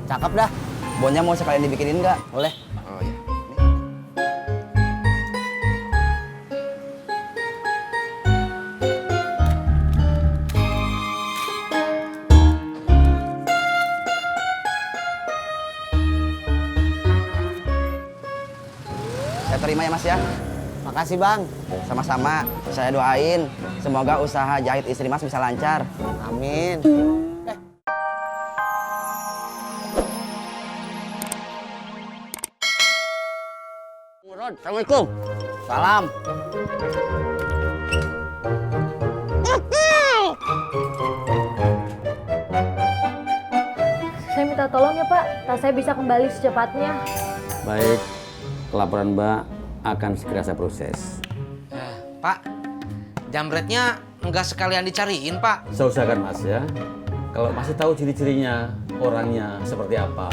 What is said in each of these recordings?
Cakep dah. Bonnya mau sekalian dibikinin nggak? Boleh. Oh iya. Saya terima ya Mas ya. Makasih Bang. Sama-sama. Saya doain semoga usaha jahit istri Mas bisa lancar. Amin. Assalamualaikum. Salam. Saya minta tolong ya Pak, tas saya bisa kembali secepatnya. Baik, laporan Mbak akan segera saya proses. Pak, jambretnya nggak sekalian dicariin, Pak. Saya usahakan Mas ya. Kalau masih tahu ciri-cirinya, orangnya seperti apa,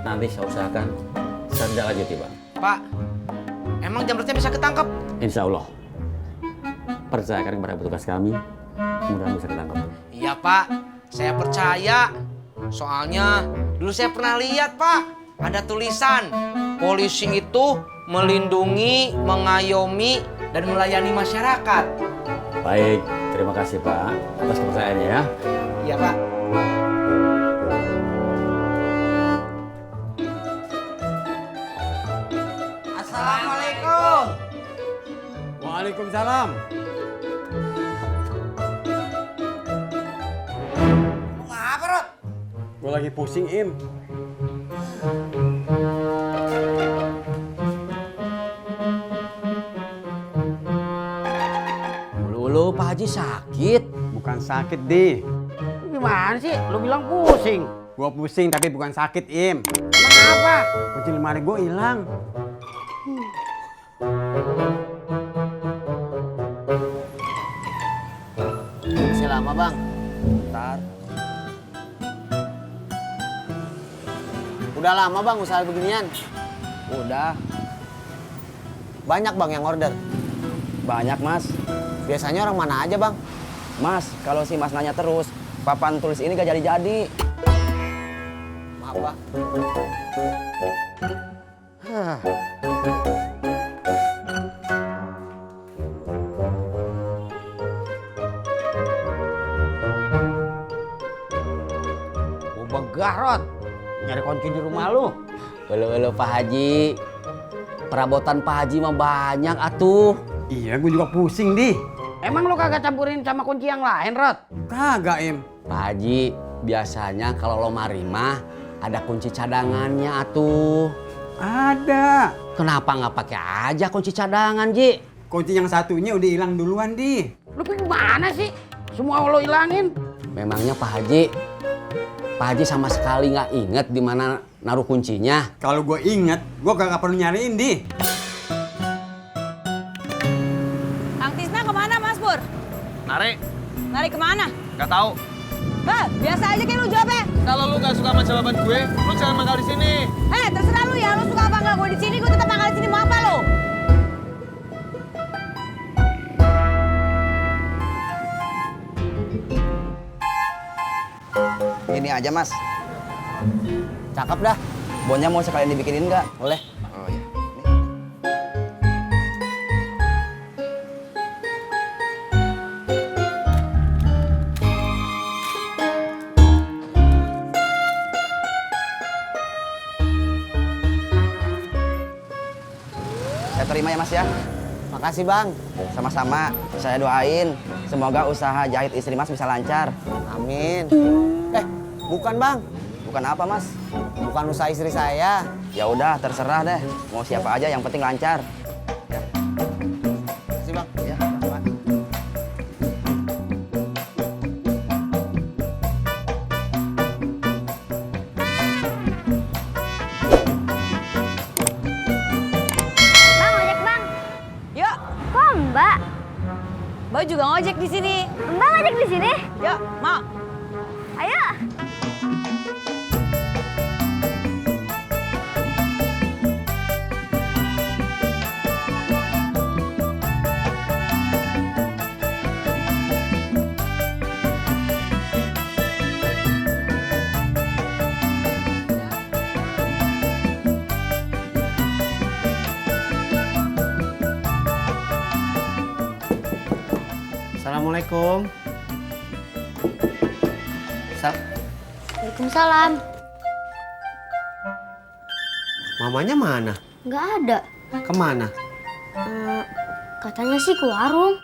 nanti saya usahakan saya tidak lanjuti Pak. Pak, emang jambretnya bisa ketangkep? Insya Allah. Percayakan kepada petugas kami, mudah-mudahan bisa ketangkep. Iya, Pak. Saya percaya. Soalnya dulu saya pernah lihat, Pak. Ada tulisan, polisi itu melindungi, mengayomi, dan melayani masyarakat. Baik, terima kasih Pak atas kepercayaannya ya. Iya, Pak. Assalamualaikum. Waalaikumsalam. Ngapa, Rod? Gue lagi pusing Im. Ulu Pak Haji sakit. Bukan sakit, Di. Gimana sih? Lu bilang pusing. Gua pusing tapi bukan sakit, Im. Emang apa? Kunci lemari gua hilang. Masih lama Bang. Bentar. Udah lama Bang usaha beginian? Udah. Banyak Bang yang order? Banyak Mas. Biasanya orang mana aja Bang? Mas, kalau si Mas nanya terus, papan tulis ini gak jadi-jadi. Maaf Pak. Mau begah Rod, nyari kunci di rumah lu. Halo Pak Haji, perabotan Pak Haji mah banyak atuh. Iya, gua juga pusing, Di. Emang lu kagak campurin sama kunci yang lain, Rod? Kagak, Im. Pak Haji, biasanya kalau lemari mah ada kunci cadangannya atuh. Ada. Kenapa nggak pakai aja kunci cadangan, Ji? Kunci yang satunya udah hilang duluan, Di. Lu gimana sih? Semua lo hilangin. Memangnya Pak Haji sama sekali nggak inget di mana naruh kuncinya? Kalau gua inget, gua kagak perlu nyariin, Di. Kang Tisna kemana Mas Pur? Nare, Lari kemana? nggak tahu. Bah, biasa aja kayak lu jawabnya. Kalau lu nggak suka sama jawaban gue, lu jangan mangkal di sini. Terserah lu ya, lu suka apa enggak gue di sini, gue tetap mangkal di sini. Mau apa lu? Ini aja Mas. Cakep dah. Bonnya mau sekalian dibikinin nggak? Boleh. Oh iya. Saya terima ya Mas ya. Makasih Bang. Sama-sama. Saya doain semoga usaha jahit istri Mas bisa lancar. Amin. Bukan Bang. Bukan apa Mas? Bukan usaha istri saya. Ya udah, terserah deh. Mau siapa aja, yang penting lancar. Ya. Makasih Bang. Ya, sama. Bang, ojek bang. Yuk, Kok Mbak? Mbak juga ngojek di sini. Mbak ojek di sini? Yuk, mau. Ayo. Assalamualaikum. Waalaikumsalam. Mamanya mana? Nggak ada. Kemana? Katanya sih ke warung.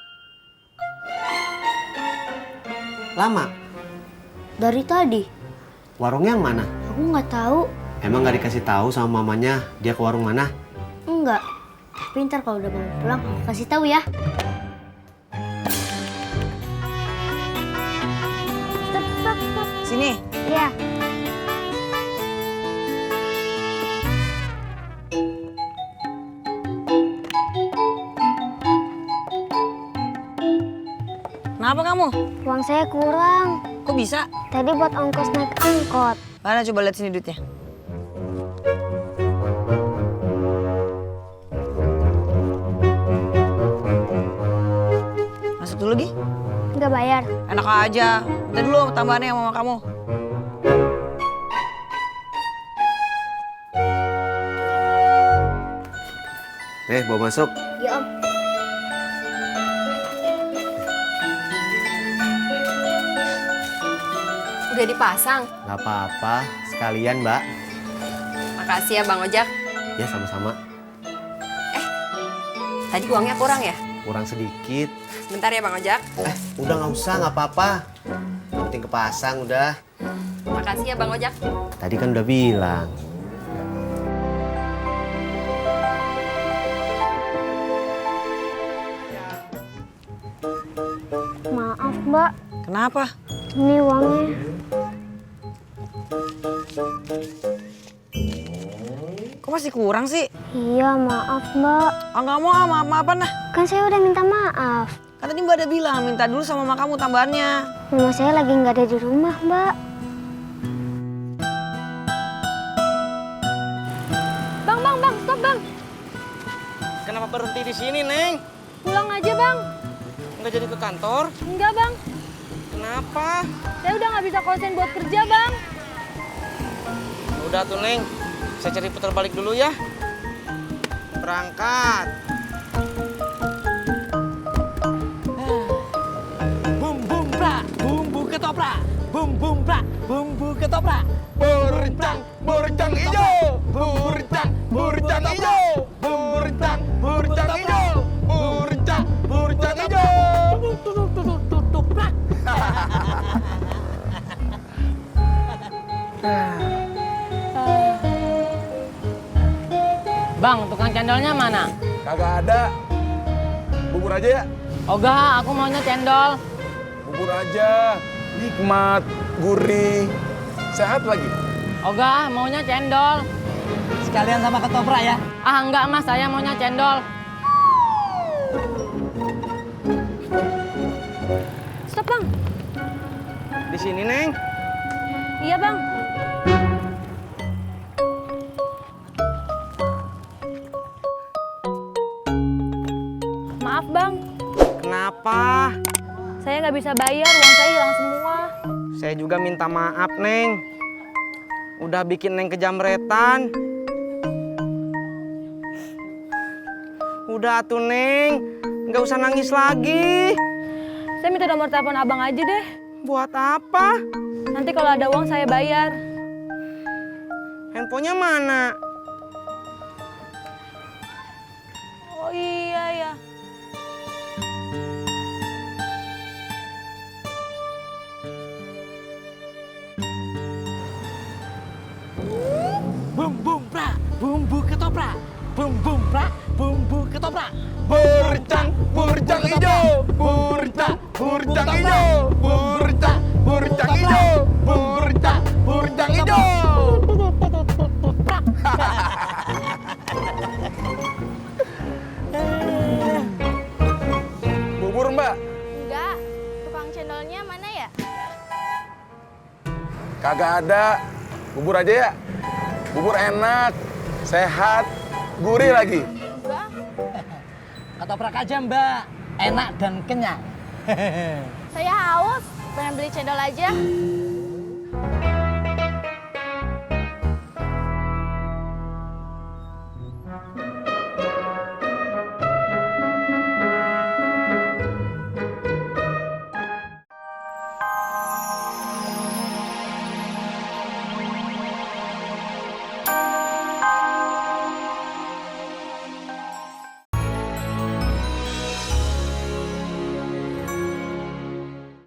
Lama? Dari tadi. Warungnya yang mana? Aku nggak tahu. Emang nggak dikasih tahu sama mamanya dia ke warung mana? Enggak. Tapi ntar kalau udah mau pulang, aku kasih tahu ya. Stop. Sini. Iya. Kenapa kamu? Uang saya kurang. Kok bisa? Tadi buat ongkos naik angkot. Mana coba lihat sini duitnya. Masuk dulu, Gi. Nggak bayar. Enak aja. Minta dulu tambahannya sama mama kamu. Bawa masuk. Ya om. Udah dipasang. Gak apa-apa, sekalian Mbak. Makasih ya Bang Ojak. Ya sama-sama. Tadi uangnya kurang ya? Kurang sedikit. Bentar ya Bang Ojak. Udah nggak usah, nggak apa-apa. Yang penting kepasang udah. Makasih ya Bang Ojak. Tadi kan udah bilang. Maaf mbak. Kenapa? Ini uangnya. Kok masih kurang sih? Iya maaf mbak. Ah nggak mau, maaf-maafan lah. Kan saya udah minta maaf. Kan tadi Mbak ada bilang minta dulu sama mama kamu tambahannya. Mama saya lagi nggak ada di rumah mbak. Bang, stop bang. Kenapa berhenti di sini, Neng? Pulang aja bang. Nggak jadi ke kantor? Enggak bang. Kenapa? Saya udah nggak bisa konsen buat kerja bang. Udah tuh, Neng. Saya cari putar balik dulu ya. Berangkat. Bumbu ketoprak. Bumbu ketoprak. Burcang hijau. Burcang hijau. Burcang hijau. Burcang hijau. Bang, tukang cendolnya mana? Kagak ada. Bubur aja ya. Oga, aku maunya cendol. Bubur aja. Nikmat, gurih, sehat lagi. Oga, maunya cendol. Sekalian sama ketoprak ya. Ah, enggak mas, saya maunya cendol. Stop bang. Di sini, Neng. Iya bang. Maaf bang. Kenapa? Saya nggak bisa bayar, uang saya hilang semua. Saya juga minta maaf, Neng. Udah bikin Neng kejamretan. Udah tuh, Neng. Nggak usah nangis lagi. Saya minta nomor telepon abang aja deh. Buat apa? Nanti kalau ada uang saya bayar. Handphonenya mana? Oh iya ya. Bumbu ketoprak. Bumbu ketoprak. Burcang hijau. Burcang hijau. Burcang hijau. Burcang hijau. Bubur Mbak. Enggak. Tukang cendolnya mana ya? Kagak ada. Bubur aja ya. Bubur enak, sehat, gurih lagi. Ketoprak aja Mbak. Enak dan kenyang. Saya haus. Pengen beli cendol aja.